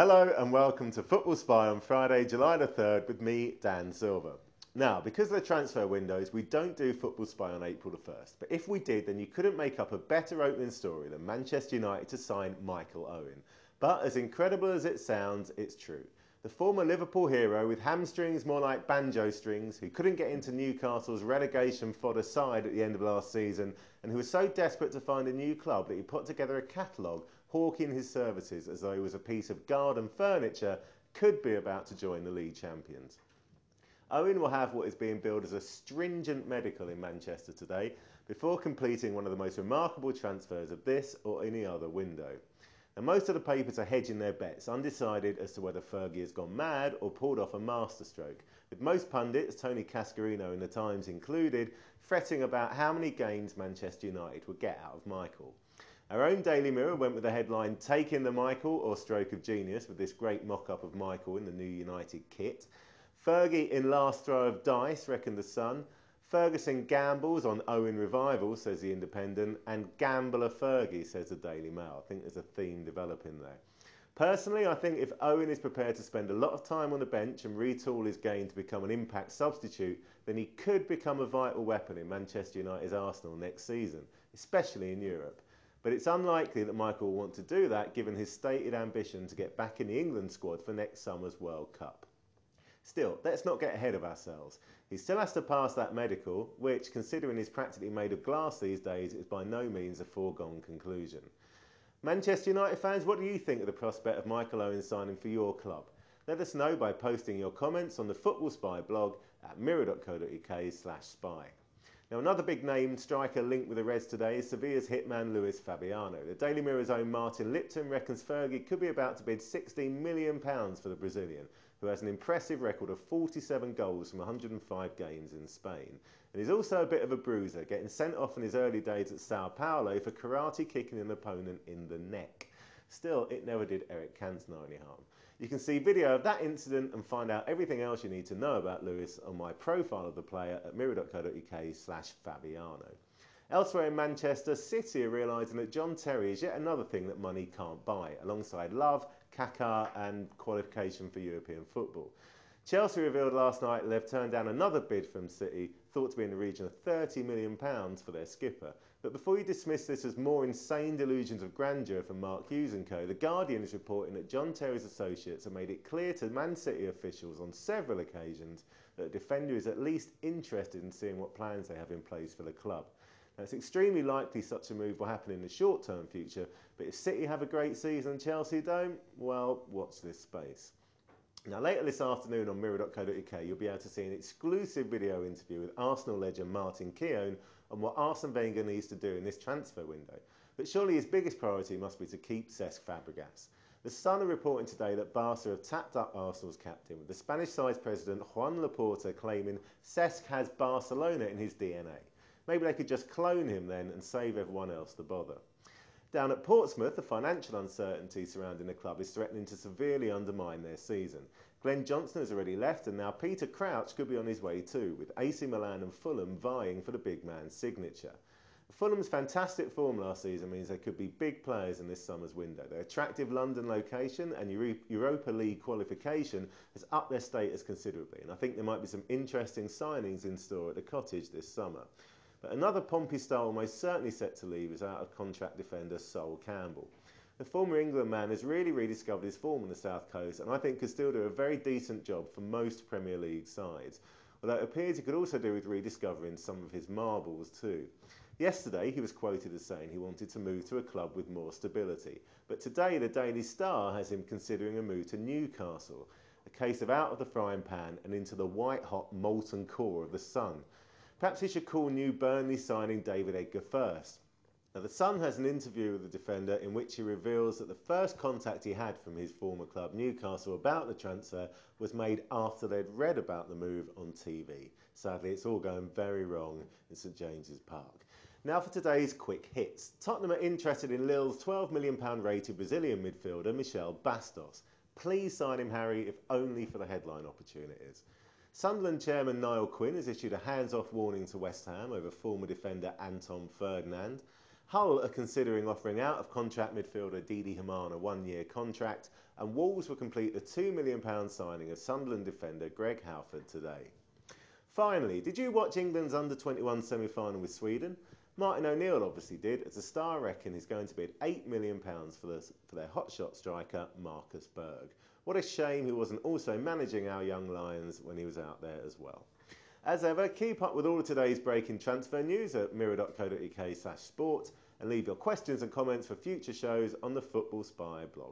Hello and welcome to Football Spy on Friday, July the 3rd with me, Dan Silver. Now, because of the transfer windows, we don't do Football Spy on April the 1st. But if we did, then you couldn't make up a better opening story than Manchester United to sign Michael Owen. But as incredible as it sounds, it's true. The former Liverpool hero with hamstrings more like banjo strings, who couldn't get into Newcastle's relegation fodder side at the end of last season, and who was so desperate to find a new club that he put together a catalogue hawking his services as though he was a piece of garden furniture, could be about to join the league champions. Owen will have what is being billed as a stringent medical in Manchester today before completing one of the most remarkable transfers of this or any other window. And most of the papers are hedging their bets, undecided as to whether Fergie has gone mad or pulled off a masterstroke, with most pundits, Tony Cascarino in the Times included, fretting about how many games Manchester United would get out of Michael. Our own Daily Mirror went with the headline, "Taking the Michael or Stroke of Genius," with this great mock-up of Michael in the new United kit. Fergie in last throw of dice, reckoned the Sun. Ferguson gambles on Owen revival, says the Independent, and gambler Fergie, says the Daily Mail. I think there's a theme developing there. Personally, I think if Owen is prepared to spend a lot of time on the bench and retool his game to become an impact substitute, then he could become a vital weapon in Manchester United's Arsenal next season, especially in Europe. But it's unlikely that Michael will want to do that given his stated ambition to get back in the England squad for next summer's World Cup. Still, let's not get ahead of ourselves. He still has to pass that medical, which, considering he's practically made of glass these days, is by no means a foregone conclusion. Manchester United fans, what do you think of the prospect of Michael Owen signing for your club? Let us know by posting your comments on the Football Spy blog at mirror.co.uk/spy. Now, another big name striker linked with the Reds today is Sevilla's hitman Luis Fabiano. The Daily Mirror's own Martin Lipton reckons Fergie could be about to bid £16 million for the Brazilian, who has an impressive record of 47 goals from 105 games in Spain. And he's also a bit of a bruiser, getting sent off in his early days at Sao Paulo for karate kicking an opponent in the neck. Still, it never did Eric Cantona any harm. You can see video of that incident and find out everything else you need to know about Luis on my profile of the player at mirror.co.uk/Fabiano. Elsewhere in Manchester, City are realising that John Terry is yet another thing that money can't buy, alongside love, Kaká and qualification for European football. Chelsea revealed last night they've turned down another bid from City, thought to be in the region of £30 million for their skipper. But before you dismiss this as more insane delusions of grandeur from Mark Hughes and co, The Guardian is reporting that John Terry's associates have made it clear to Man City officials on several occasions that the defender is at least interested in seeing what plans they have in place for the club. Now, it's extremely likely such a move will happen in the short-term future, but if City have a great season and Chelsea don't, well, watch this space. Now, later this afternoon on mirror.co.uk, you'll be able to see an exclusive video interview with Arsenal legend Martin Keown on what Arsene Wenger needs to do in this transfer window. But surely his biggest priority must be to keep Cesc Fabregas. The Sun are reporting today that Barca have tapped up Arsenal's captain, with the Spanish side's president Juan Laporta claiming Cesc has Barcelona in his DNA. Maybe they could just clone him then and save everyone else the bother. Down at Portsmouth, the financial uncertainty surrounding the club is threatening to severely undermine their season. Glenn Johnson has already left, and now Peter Crouch could be on his way too, with AC Milan and Fulham vying for the big man's signature. Fulham's fantastic form last season means they could be big players in this summer's window. Their attractive London location and Europa League qualification has upped their status considerably, and I think there might be some interesting signings in store at the Cottage this summer. But another Pompey star almost certainly set to leave is out-of-contract defender SOL Campbell. The former England man has really rediscovered his form on the South Coast, and I think could still do a very decent job for most Premier League sides. Although it appears he could also do with rediscovering some of his marbles too. Yesterday he was quoted as saying he wanted to move to a club with more stability, but today the Daily Star has him considering a move to Newcastle, a case of out of the frying pan and into the white-hot molten core of the Sun. Perhaps he should call new Burnley signing David Edgar first. Now, the Sun has an interview with the defender in which he reveals that the first contact he had from his former club Newcastle about the transfer was made after they'd read about the move on TV. Sadly, it's all going very wrong in St James's Park. Now for today's quick hits. Tottenham are interested in Lille's £12 million rated Brazilian midfielder Michel Bastos. Please sign him, Harry, if only for the headline opportunities. Sunderland chairman Niall Quinn has issued a hands-off warning to West Ham over former defender Anton Ferdinand. Hull are considering offering out-of-contract midfielder Didi Hamann a one-year contract, and Wolves will complete the £2 million signing of Sunderland defender Greg Halford today. Finally, did you watch England's under-21 semi-final with Sweden? Martin O'Neill obviously did, as the Star reckon he's going to bid £8 million for their hotshot striker Marcus Berg. What a shame he wasn't also managing our young Lions when he was out there as well. As ever, keep up with all of today's breaking transfer news at mirror.co.uk/sport and leave your questions and comments for future shows on the Football Spy blog.